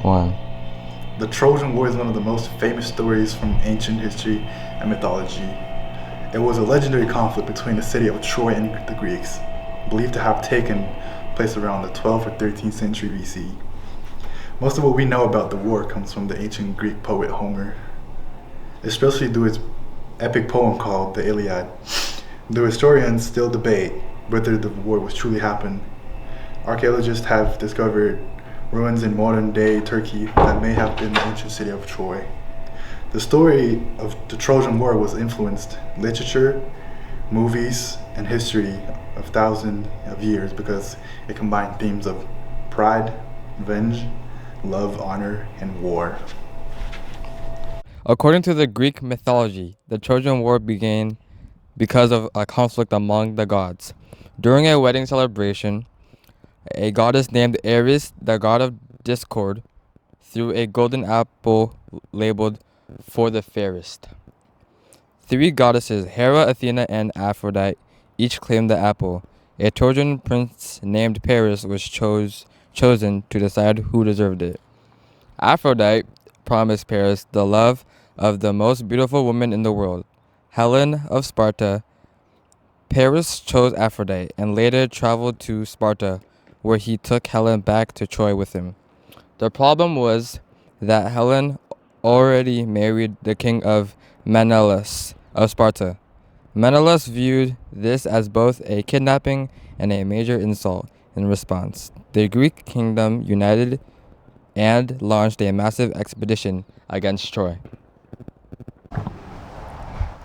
One. The Trojan War is one of the most famous stories from ancient history and mythology. It was a legendary conflict between the city of Troy and the Greeks, believed to have taken place around the 12th or 13th century BC. Most of what we know about the war comes from the ancient Greek poet Homer, especially through his epic poem called the Iliad. The historians still debate whether the war was truly happened. Archaeologists have discovered ruins in modern-day Turkey that may have been the ancient city of Troy. The story of the Trojan War was influenced literature, movies, and history of thousands of years because it combined themes of pride, revenge, love, honor, and war. According to the Greek mythology, the Trojan War began because of a conflict among the gods. During a wedding celebration, a goddess named Ares, the god of discord, threw a golden apple labeled for the fairest. Three goddesses, Hera, Athena, and Aphrodite, each claimed the apple. A Trojan prince named Paris was chosen to decide who deserved it. Aphrodite promised Paris the love of the most beautiful woman in the world, Helen of Sparta. Paris chose Aphrodite and later traveled to Sparta, where he took Helen back to Troy with him. The problem was that Helen already married the king of Menelaus of Sparta. Menelaus viewed this as both a kidnapping and a major insult. In response, the Greek kingdom united and launched a massive expedition against Troy.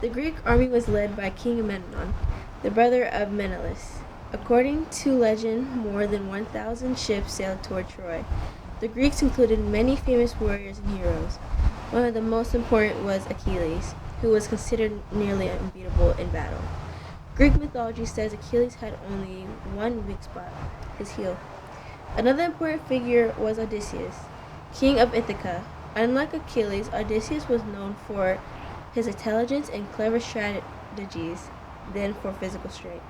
The Greek army was led by King Agamemnon, the brother of Menelaus. According to legend, more than 1,000 ships sailed toward Troy. The Greeks included many famous warriors and heroes. One of the most important was Achilles, who was considered nearly unbeatable in battle. Greek mythology says Achilles had only one weak spot, his heel. Another important figure was Odysseus, king of Ithaca. Unlike Achilles, Odysseus was known for his intelligence and clever strategies than for physical strength.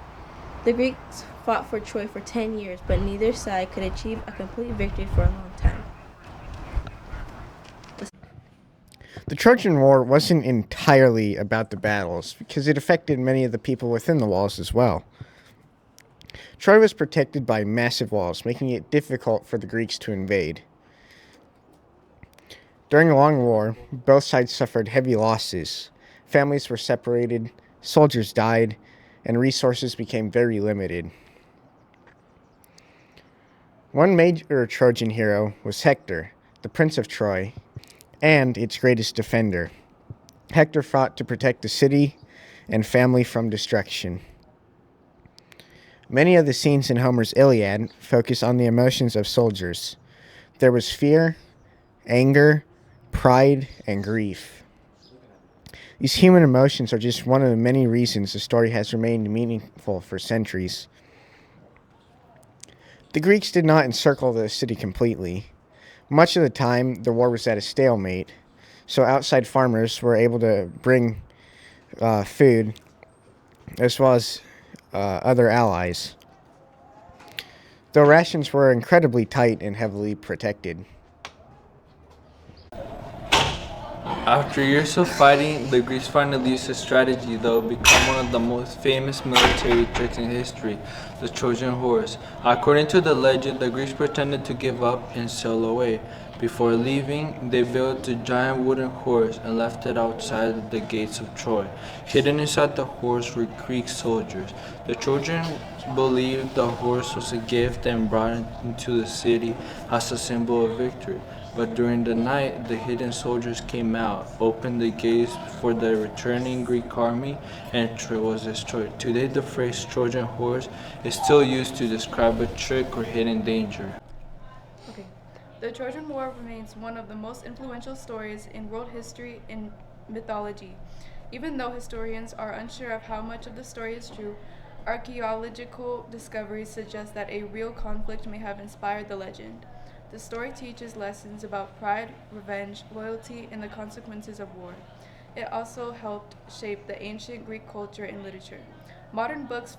The Greeks fought for Troy for 10 years, but neither side could achieve a complete victory for a long time. The Trojan War wasn't entirely about the battles, because it affected many of the people within the walls as well. Troy was protected by massive walls, making it difficult for the Greeks to invade. During the long war, both sides suffered heavy losses. Families were separated, soldiers died, and resources became very limited. One major Trojan hero was Hector, the Prince of Troy, and its greatest defender. Hector fought to protect the city and family from destruction. Many of the scenes in Homer's Iliad focus on the emotions of soldiers. There was fear, anger, pride, and grief. These human emotions are just one of the many reasons the story has remained meaningful for centuries. The Greeks did not encircle the city completely. Much of the time, the war was at a stalemate, so outside farmers were able to bring food as well as other allies. Though rations were incredibly tight and heavily protected. After years of fighting, the Greeks finally used a strategy that would become one of the most famous military tricks in history, the Trojan horse. According to the legend, the Greeks pretended to give up and sail away. Before leaving, they built a giant wooden horse and left it outside the gates of Troy. Hidden inside the horse were Greek soldiers. The Trojans believed the horse was a gift and brought it into the city as a symbol of victory. But during the night, the hidden soldiers came out, opened the gates for the returning Greek army, and Troy was destroyed. Today, the phrase Trojan horse is still used to describe a trick or hidden danger. Okay. The Trojan War remains one of the most influential stories in world history and mythology. Even though historians are unsure of how much of the story is true, archaeological discoveries suggest that a real conflict may have inspired the legend. The story teaches lessons about pride, revenge, loyalty, and the consequences of war. It also helped shape the ancient Greek culture and literature. Modern books